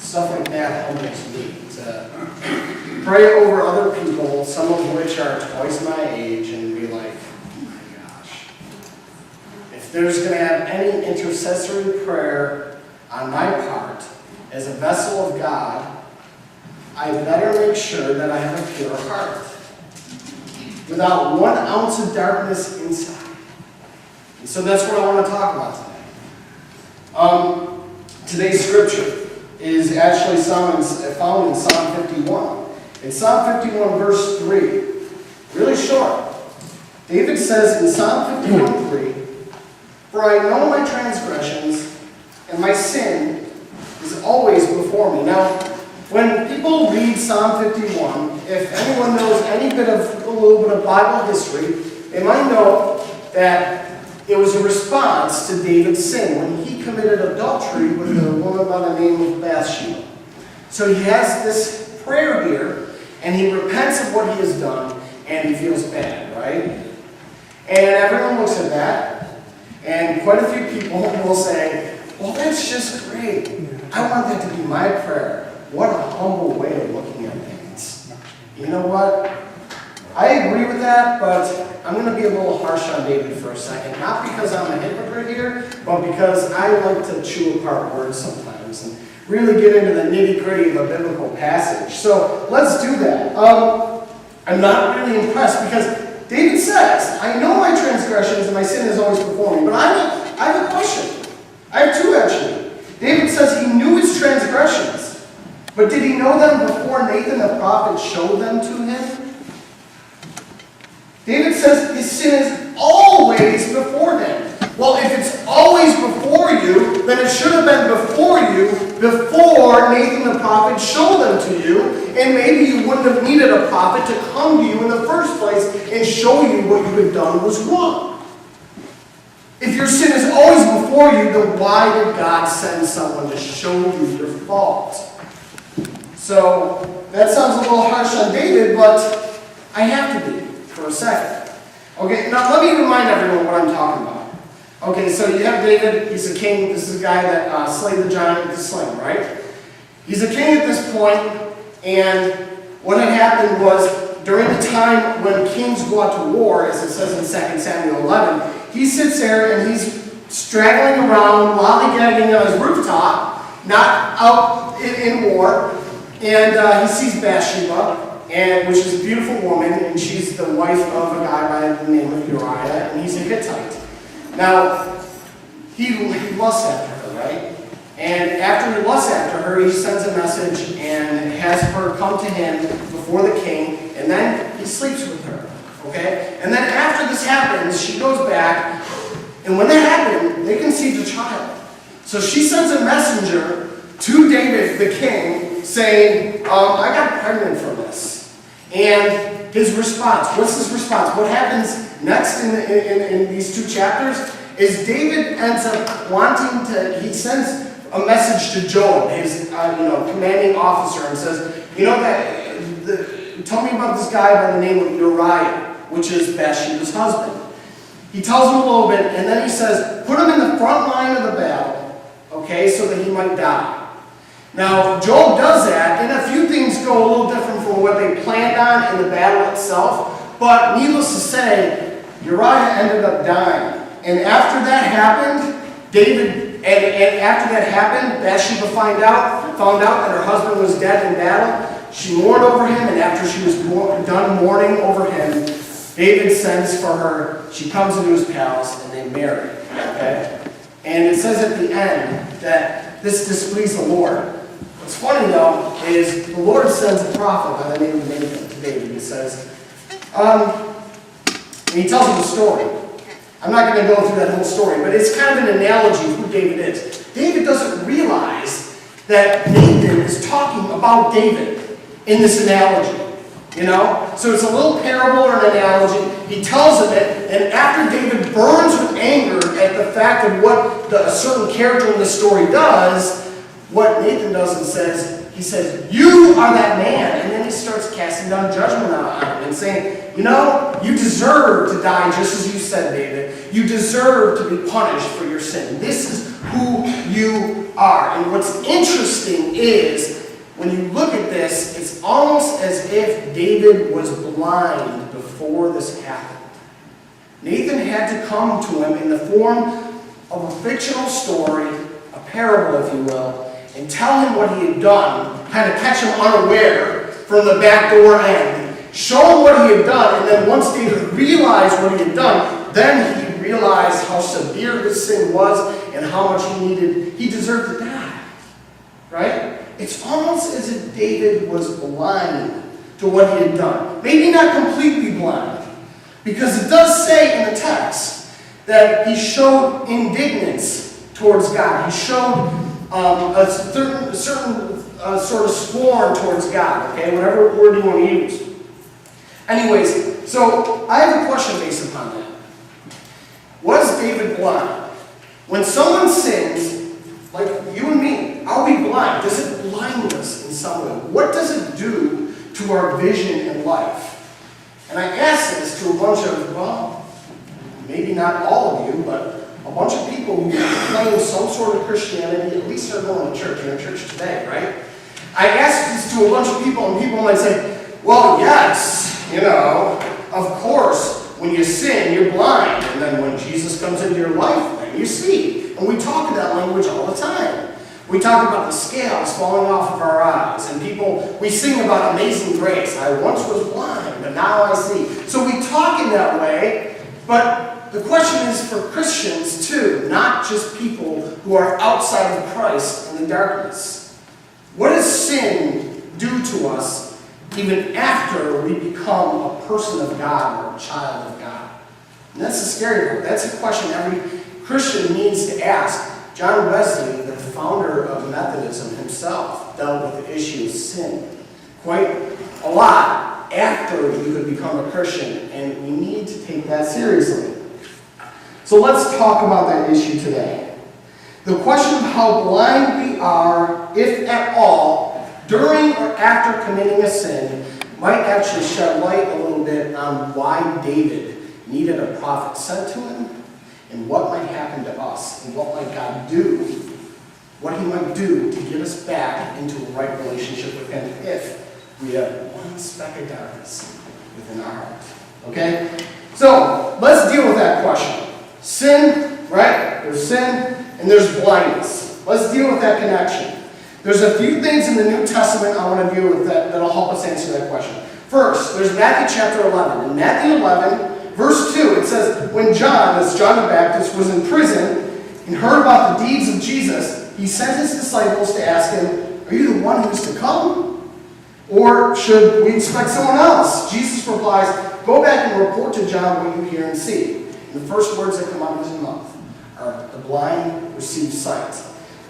stuff like that humbles me. To pray over other people, some of which are twice my age, and be like, oh my gosh. If there's going to have any intercessory prayer on my part as a vessel of God, I better make sure that I have a pure heart, without 1 ounce of darkness inside. And so that's what I want to talk about today. Today's scripture is actually found in Psalm 51. In Psalm 51, verse 3, really short, David says in Psalm 51:3, "For I know my transgressions, and my sin is always before me." Now, when people read Psalm 51, if anyone knows a little bit of Bible history, they might know that it was a response to David's sin when he committed adultery with a woman by the name of Bathsheba. So he has this prayer here, and he repents of what he has done, and he feels bad, right? And everyone looks at that, and quite a few people will say, well, that's just great. I want that to be my prayer. What a humble way of looking at things. You know what? I agree with that, but I'm going to be a little harsh on David for a second. Not because I'm a hypocrite here, but because I like to chew apart words sometimes and really get into the nitty-gritty of a biblical passage. So let's do that. I'm not really impressed because David says, I know my transgressions and my sin is always before me. But I have a question. I have two, actually. David says he knew his transgressions, but did he know them before Nathan the prophet showed them to him? David says his sin is always before him. Well, if it's always before you, then it should have been before you before Nathan the prophet showed them to you, and maybe you wouldn't have needed a prophet to come to you in the first place and show you what you had done was wrong. If your sin is always before you, then why did God send someone to show you your fault? So, that sounds a little harsh on David, but I have to be for a second. Okay, now let me remind everyone what I'm talking about. Okay, so you have David, he's a king, this is a guy that slayed the giant with the sling, right? He's a king at this point, and what had happened was, during the time when kings go out to war, as it says in 2 Samuel 11, he sits there and he's straggling around, lollygagging on his rooftop, not out in war, and he sees Bathsheba, which is a beautiful woman, and she's the wife of a guy by the name of Uriah, and he's a Hittite. Now, he lusts after her, right? And after he lusts after her, he sends a message and has her come to him before the king, and then he sleeps with her, okay? And then after this happens, she goes back, and when that happened, they conceived a child. So she sends a messenger to David, the king, saying, I got pregnant from this. And his response, what's his response? What happens next in these two chapters is David ends up wanting to, he sends a message to Joab, his commanding officer, and says, tell me about this guy by the name of Uriah, which is Bathsheba's husband. He tells him a little bit, and then he says, put him in the front line of the battle, okay, so that he might die. Now, Joab does that, and a few things go a little different from what they planned on in the battle itself, but needless to say, Uriah ended up dying. And after that happened, Bathsheba found out that her husband was dead in battle. She mourned over him, and after she was done mourning over him, David sends for her. She comes into his palace, and they marry. Okay? And it says at the end that this displeased the Lord. What's funny, though, is the Lord sends a prophet by the name of Nathan to David. He says, and he tells him the story. I'm not going to go through that whole story, but it's kind of an analogy of who David is. David doesn't realize that Nathan is talking about David in this analogy. You know? So it's a little parable or an analogy. He tells him it, and after David burns with anger at the fact of what a certain character in the story does, what Nathan does he says, you are that man. And then he starts casting down judgment on him and saying, you deserve to die just as you said, David. You deserve to be punished for your sin. This is who you are. And what's interesting is, when you look at this, it's almost as if David was blind before this happened. Nathan had to come to him in the form of a fictional story, a parable, if you will, and tell him what he had done, kind of catch him unaware from the back door end, show him what he had done, and then once David realized what he had done, then he realized how severe his sin was and how much he deserved to die. Right? It's almost as if David was blind to what he had done. Maybe not completely blind, because it does say in the text that he showed indignance towards God. He showed a certain sort of scorn towards God, okay? Whatever word you want to use. Anyways, so I have a question based upon that. Was David blind? When someone sins, like you and me, are we blind? Does it blind us in some way? What does it do to our vision in life? And I asked this to a bunch of, well, maybe not all of you, but a bunch of people who claim some sort of Christianity, at least they're going to church. You're in church today, right? I asked this to a bunch of people, and people might say, well, yes, of course, when you sin, you're blind. And then when Jesus comes into your life, then you see. And we talk in that language all the time. We talk about the scales falling off of our eyes. And we sing about amazing grace. I once was blind, but now I see. So we talk in that way, but the question is for Christians too, not just people who are outside of Christ in the darkness. What does sin do to us even after we become a person of God or a child of God? And that's the scary part. That's a question every Christian needs to ask. John Wesley, the founder of Methodism himself, dealt with the issue of sin quite a lot after you could become a Christian, and we need to take that seriously. So let's talk about that issue today. The question of how blind we are, if at all, during or after committing a sin, might actually shed light a little bit on why David needed a prophet sent to him, and what might happen to us, and what might God do, what he might do to get us back into a right relationship with him if we have one speck of darkness within our heart. Okay? So, let's deal with that question. Sin, right? There's sin, and there's blindness. Let's deal with that connection. There's a few things in the New Testament I want to deal with that'll help us answer that question. First, there's Matthew chapter 11. In Matthew 11, verse 2, it says, when John, as John the Baptist, was in prison and heard about the deeds of Jesus, he sent his disciples to ask him, are you the one who is to come? Or should we expect someone else? Jesus replies, go back and report to John what you hear and see. And the first words that come out of his mouth are, the blind receive sight.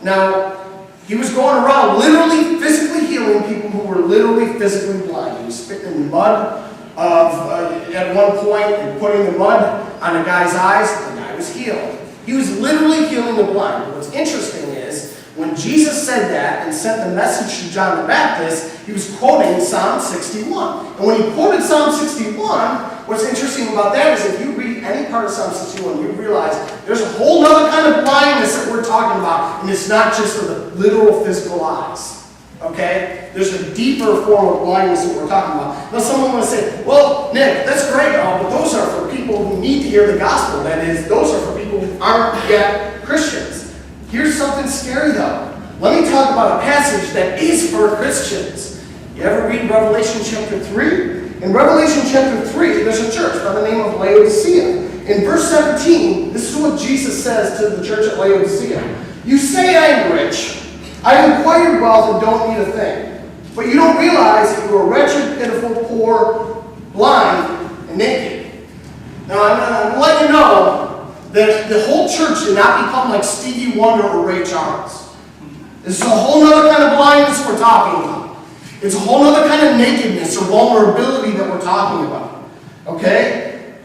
Now, he was going around literally physically healing people who were literally physically blind. He was spitting in the mud at one point and putting the mud on a guy's eyes. The guy was healed. He was literally healing the blind. But what's interesting is, when Jesus said that and sent the message to John the Baptist, he was quoting Psalm 61. And when he quoted Psalm 61, what's interesting about that is if you read any part of Psalm 61, you realize there's a whole other kind of blindness that we're talking about, and it's not just for the literal physical eyes. Okay? There's a deeper form of blindness that we're talking about. Now someone will say, well, Nick, that's great, but those are for people who need to hear the gospel. That is, those are for people who aren't yet Christians. Here's something scary though. Let me talk about a passage that is for Christians. You ever read Revelation chapter 3? In Revelation chapter 3, there's a church by the name of Laodicea. In verse 17, this is what Jesus says to the church at Laodicea. You say I am rich, I have acquired wealth and don't need a thing. But you don't realize that you are wretched, pitiful, poor, blind, and naked. Now I'm going to let you know that the whole church did not become like Stevie Wonder or Ray Charles. This is a whole other kind of blindness we're talking about. It's a whole other kind of nakedness or vulnerability that we're talking about. Okay?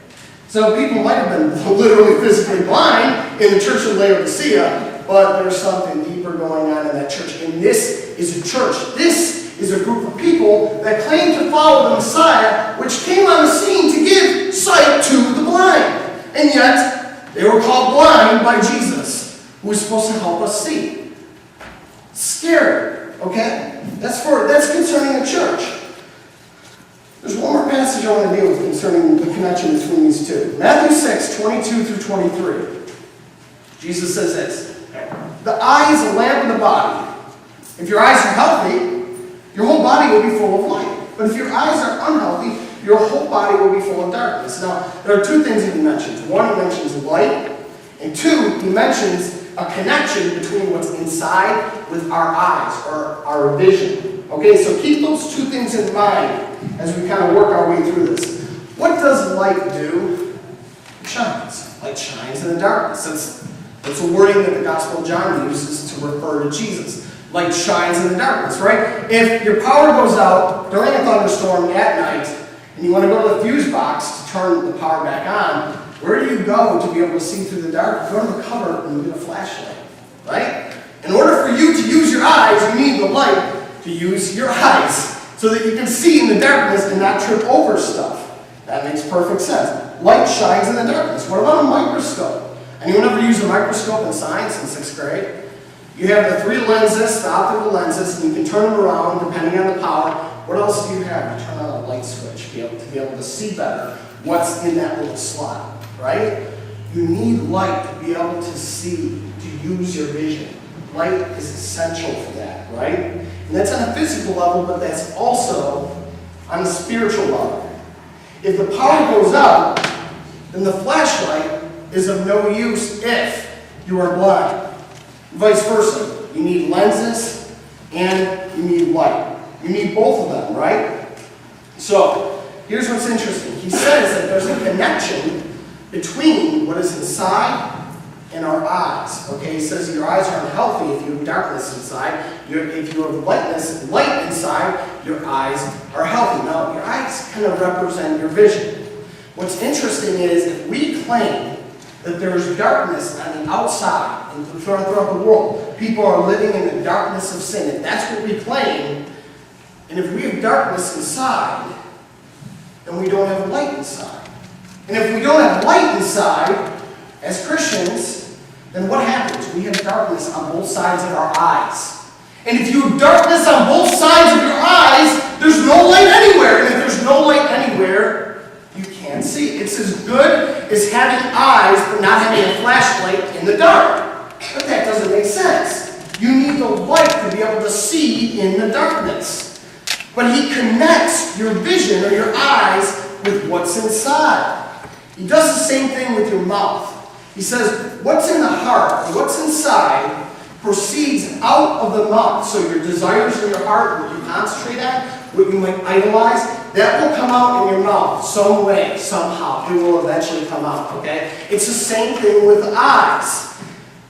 So people might have been literally physically blind in the church of Laodicea, but there's something deeper going on in that church. And this is a church. This is a group of people that claim to follow the Messiah, which came on the scene to give sight to the blind. And yet, they were called blind by Jesus. who is supposed to help us see. Scary, okay? That's concerning the church. There's one more passage I want to deal with concerning the connection between these two. Matthew 6, 22 through 23. Jesus says this: the eye is a lamp of the body. If your eyes are healthy, your whole body will be full of light. But if your eyes are unhealthy, your whole body will be full of darkness. Now, there are two things that he mentions. One, he mentions light. And two, he mentions a connection between what's inside with our eyes, or our vision. Okay, so keep those two things in mind as we kind of work our way through this. What does light do? It shines. Light shines in the darkness. That's a wording that the Gospel of John uses to refer to Jesus. Light shines in the darkness, right? If your power goes out during a thunderstorm at night, and you want to go to the fuse box to turn the power back on, where do you go to be able to see through the dark? You go to the cupboard and you get a flashlight, right? In order for you to use your eyes, you need the light to use your eyes so that you can see in the darkness and not trip over stuff. That makes perfect sense. Light shines in the darkness. What about a microscope? Anyone ever use a microscope in science in 6th grade? You have the 3 lenses, the optical lenses, and you can turn them around depending on the power. What else do you have? You turn on a light switch to be able to see better what's in that little slot, right? You need light to be able to see, to use your vision. Light is essential for that, right? And that's on a physical level, but that's also on a spiritual level. If the power goes out, then the flashlight is of no use if you are blind. Vice versa. You need lenses and you need light. You need both of them, right? So, here's what's interesting. He says that there's a connection between what is inside and our eyes. Okay, he says your eyes are unhealthy if you have darkness inside. If you have light inside, your eyes are healthy. Now, your eyes kind of represent your vision. What's interesting is if we claim that there is darkness on the outside and throughout the world, people are living in the darkness of sin. If that's what we claim, and if we have darkness inside, then we don't have light inside. And if we don't have light inside, as Christians, then what happens? We have darkness on both sides of our eyes. And if you have darkness on both sides of your eyes, there's no light anywhere. And if there's no light anywhere, you can't see. It's as good as having eyes but not having a flashlight in the dark. But that doesn't make sense. You need the light to be able to see in the darkness. But he connects your vision or your eyes with what's inside. He does the same thing with your mouth. He says, what's in the heart, or what's inside, proceeds out of the mouth. So your desires in your heart, what you concentrate on, what you might idolize, that will come out in your mouth some way, somehow. It will eventually come out, okay? It's the same thing with the eyes.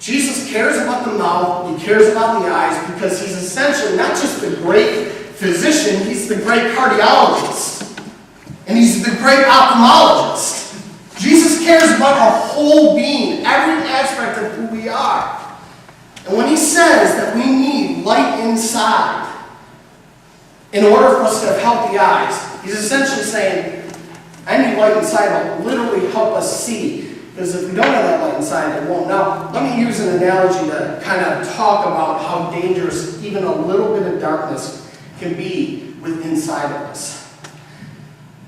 Jesus cares about the mouth, he cares about the eyes, because he's essentially not just the great physician, he's the great cardiologist. And he's the great ophthalmologist. Jesus cares about our whole being, every aspect of who we are. And when he says that we need light inside in order for us to have healthy eyes, he's essentially saying, I need light inside that will literally help us see. Because if we don't have that light inside, it won't. Now, let me use an analogy to kind of talk about how dangerous even a little bit of darkness can be with inside of us.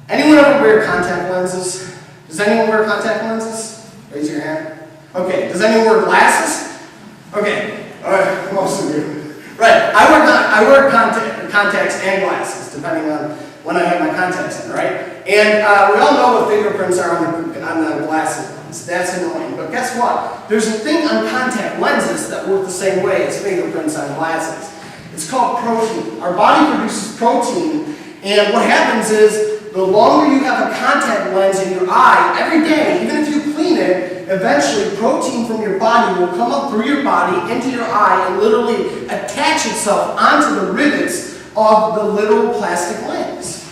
Anyone ever wear contact lenses? Does anyone wear contact lenses? Raise your hand. Okay. Does anyone wear glasses? Okay. All right. Most of you. Right. I wear contacts and glasses, depending on when I have my contacts in, right? And we all know what fingerprints are on the glasses lens. That's annoying. But guess what? There's a thing on contact lenses that work the same way as fingerprints on glasses. It's called protein. Our body produces protein, and what happens is, the longer you have a contact lens in your eye, every day, even if you clean it, eventually protein from your body will come up through your body into your eye and literally attach itself onto the rivets of the little plastic lens.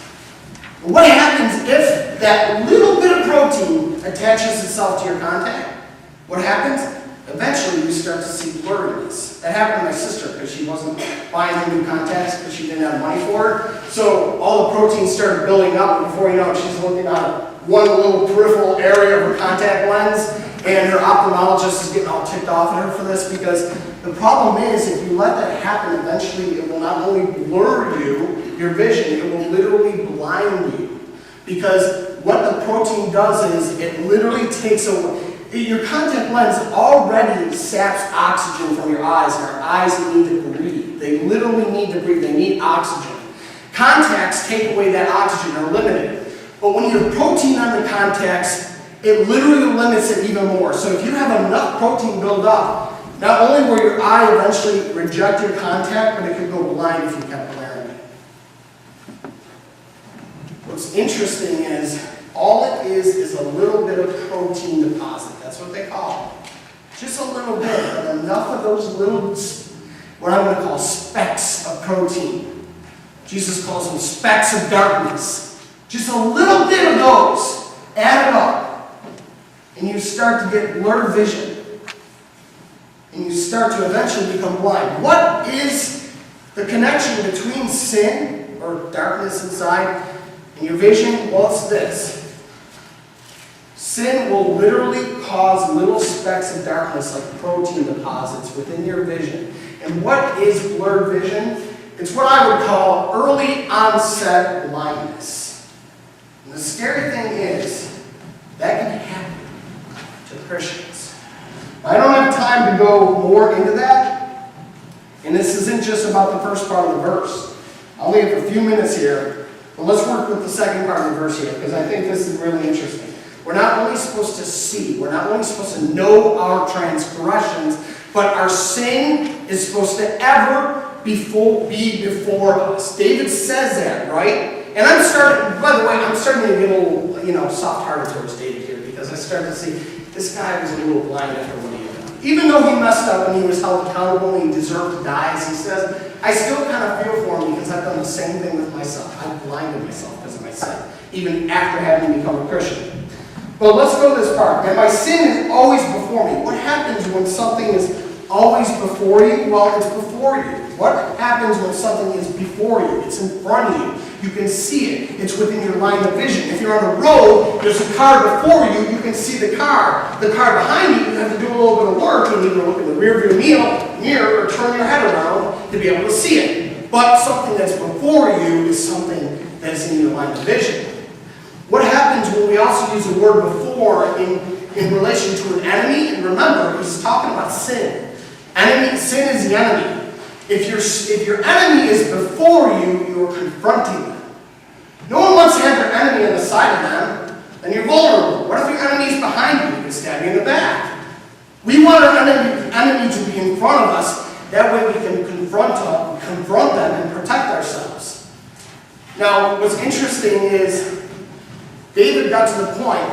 What happens if that little bit of protein attaches itself to your contact? What happens? Eventually you start to see blurriness. That happened to my sister because she wasn't buying her new contacts because she didn't have money for it. So all the protein started building up, and before you know it, she's looking out one little peripheral area of her contact lens, and her ophthalmologist is getting all ticked off at her for this because the problem is if you let that happen, eventually it will not only blur your vision, it will literally blind you. Because what the protein does is it literally takes away, your contact lens already saps oxygen from your eyes, and our eyes need to breathe. They literally need to breathe, they need oxygen. Contacts take away that oxygen or limit it. But when you have protein on the contacts, it literally limits it even more. So if you have enough protein build up, not only will your eye eventually reject your contact, but it could go blind if you kept wearing it. What's interesting is, all it is a little bit of protein deposit. That's what they call it. Just a little bit, but enough of those little, what I'm going to call specks of protein. Jesus calls them specks of darkness. Just a little bit of those, add it up, and you start to get blurred vision. And you start to eventually become blind. What is the connection between sin, or darkness inside, and your vision? Well, it's this. Sin will literally cause little specks of darkness like protein deposits within your vision. And what is blurred vision? It's what I would call early onset blindness. And the scary thing is, that can happen to Christians. I don't have time to go more into that. And this isn't just about the first part of the verse. I only have a few minutes here. But let's work with the second part of the verse here, because I think this is really interesting. We're not only supposed to see, we're not only supposed to know our transgressions, but our sin is supposed to ever be before us. David says that, right? And I'm starting, by the way, I'm starting to get a little, soft-hearted towards David here, because I start to see this guy was a little blind after what he had done. Even though he messed up and he was held accountable and he deserved to die, as he says, I still kind of feel for him because I've done the same thing with myself. I've blinded myself because of my sin, even after having become a Christian. But let's go to this part. And my sin is always before me. What happens when something is always before you? Well, it's before you. What happens when something is before you? It's in front of you. You can see it. It's within your line of vision. If you're on a road, there's a car before you, you can see the car. The car behind you, you have to do a little bit of work and either look in the rearview mirror or turn your head around to be able to see it. But something that's before you is something that's in your line of vision. What happens when we also use the word before in relation to an enemy? And remember, he's talking about sin. Sin is the enemy. If your enemy is before you, you are confronting them. No one wants to have their enemy on the side of them, then you're vulnerable. What if your enemy is behind you? You can stab you in the back. We want our enemy to be in front of us. That way we can confront them and protect ourselves. Now, what's interesting is David got to the point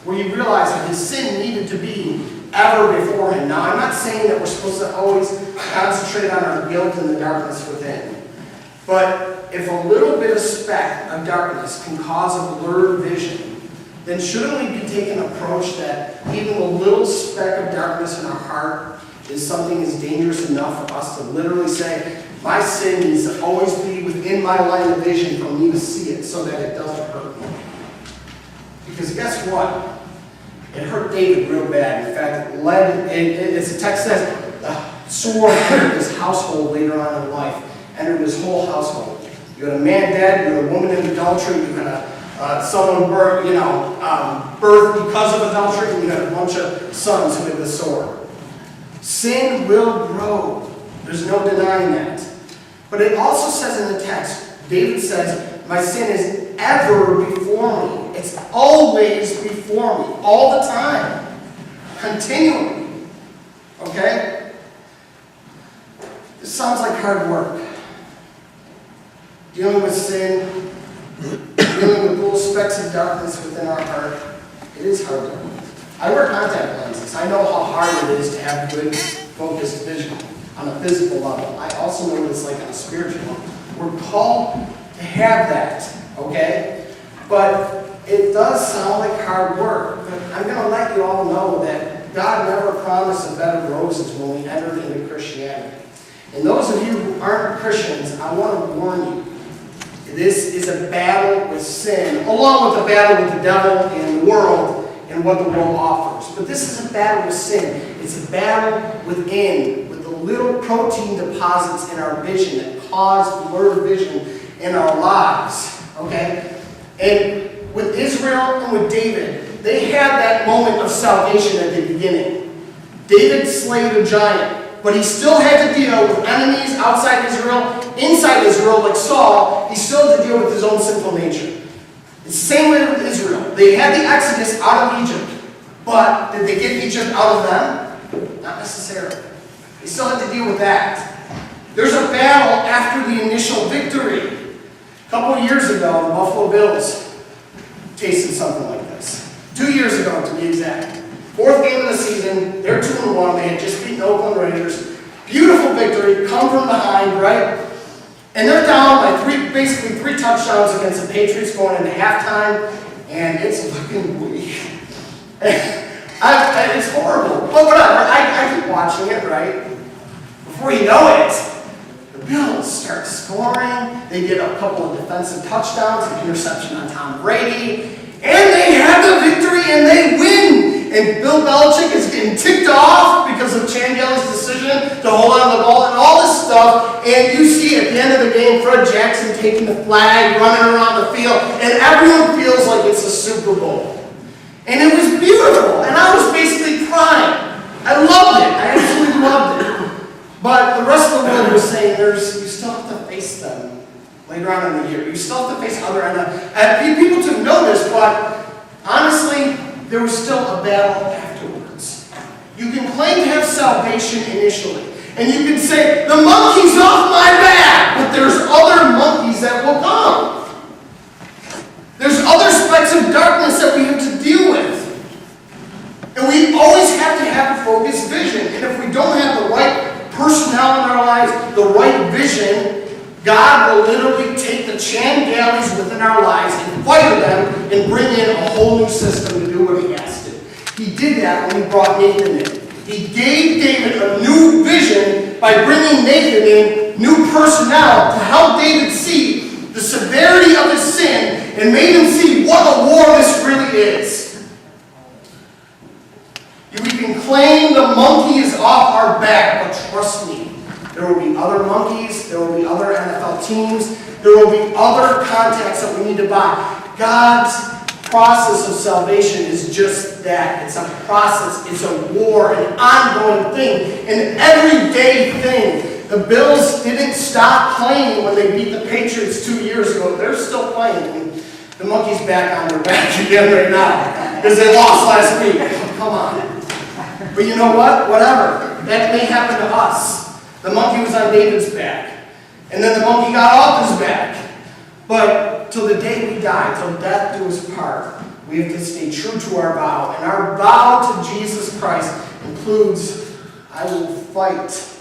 where he realized that his sin needed to be ever before him. Now, I'm not saying that we're supposed to always concentrate on our guilt and the darkness within. But if a little bit of speck of darkness can cause a blurred vision, then shouldn't we be taking an approach that even a little speck of darkness in our heart is something that's dangerous enough for us to literally say, my sin needs to always be within my line of vision for me to see it so that it doesn't hurt me. Because guess what? It hurt David real bad. In fact, it led, as the text says, the sword entered his household later on in life, entered his whole household. You had a man dead, you had a woman in adultery, you had someone birth because of adultery, and you had a bunch of sons with the sword. Sin will grow. There's no denying that. But it also says in the text, David says, my sin is ever before me. It's always before me, all the time, continually. Okay? This sounds like hard work. Dealing with sin, dealing with little specks of darkness within our heart, it is hard work. I wear contact lenses. I know how hard it is to have good, focused vision on a physical level. I also know what it's like on a spiritual level. We're called to have that, okay? But it does sound like hard work. But I'm going to let you all know that God never promised a bed of roses when we entered into Christianity. And those of you who aren't Christians, I want to warn you. This is a battle with sin, along with a battle with the devil and the world and what the world offers. But this is a battle with sin. It's a battle within, with the little protein deposits in our vision that cause blurred vision in our lives. Okay? And with Israel and with David, they had that moment of salvation at the beginning. David slayed a giant, but he still had to deal with enemies outside Israel, inside Israel, like Saul. He still had to deal with his own sinful nature. It's the same way with Israel. They had the Exodus out of Egypt, but did they get Egypt out of them? Not necessarily. They still had to deal with that. There's a battle after the initial victory. A couple of years ago, the Buffalo Bills tasted something like this. 2 years ago, to be exact. Fourth game of the season, they're 2-1. They had just beaten Oakland Raiders. Beautiful victory, come from behind, right? And they're down by basically three touchdowns against the Patriots going into halftime, and it's looking bleak. It's horrible, but whatever. I keep watching it, right? Before you know it, the Bills start scoring. They get a couple of defensive touchdowns, an interception on Tom Brady, and they have the victory and they win. And Bill Belichick is getting ticked off because of Changel's decision to hold on to the ball and all this stuff. And you see at the end of the game, Fred Jackson taking the flag, running around the field, and everyone feels like it's a Super Bowl. And it was beautiful, and I was basically crying. I loved it. I absolutely loved it. But the rest of the world was saying, you still have to face them later on in the year. You still have to face other people took notice, but honestly, there was still a battle afterwards. You can claim to have salvation initially, and you can say, the monkey's off my back, but there's other monkeys that will come. There's other specks of darkness that we have to deal with. And we always have to have a focused vision. And if we don't have the right personnel in our lives, the right vision, God will literally take the Changalis within our lives and fire them and bring in a whole new system to do what he has to. He did that when he brought Nathan in. He gave David a new vision by bringing Nathan in, new personnel, to help David see the severity of his sin and made him see what a war this really is. We can claim the monkey is off our back, but trust me, there will be other monkeys, there will be other NFL teams, there will be other contacts that we need to buy. God's process of salvation is just that. It's a process, it's a war, an ongoing thing, an everyday thing. The Bills didn't stop playing when they beat the Patriots 2 years ago. They're still playing. And the monkey's back on their back again right now because they lost last week. Oh, come on. But you know what? Whatever. That may happen to us. The monkey was on David's back. And then the monkey got off his back. But till the day we die, till death do us part, we have to stay true to our vow. And our vow to Jesus Christ includes, I will fight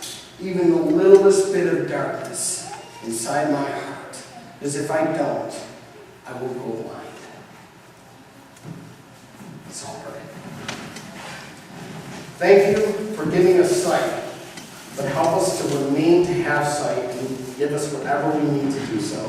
even the littlest bit of darkness inside my heart. Because if I don't, I will go blind. Let's all pray. Thank you for giving us sight, but help us to remain to have sight and give us whatever we need to do so.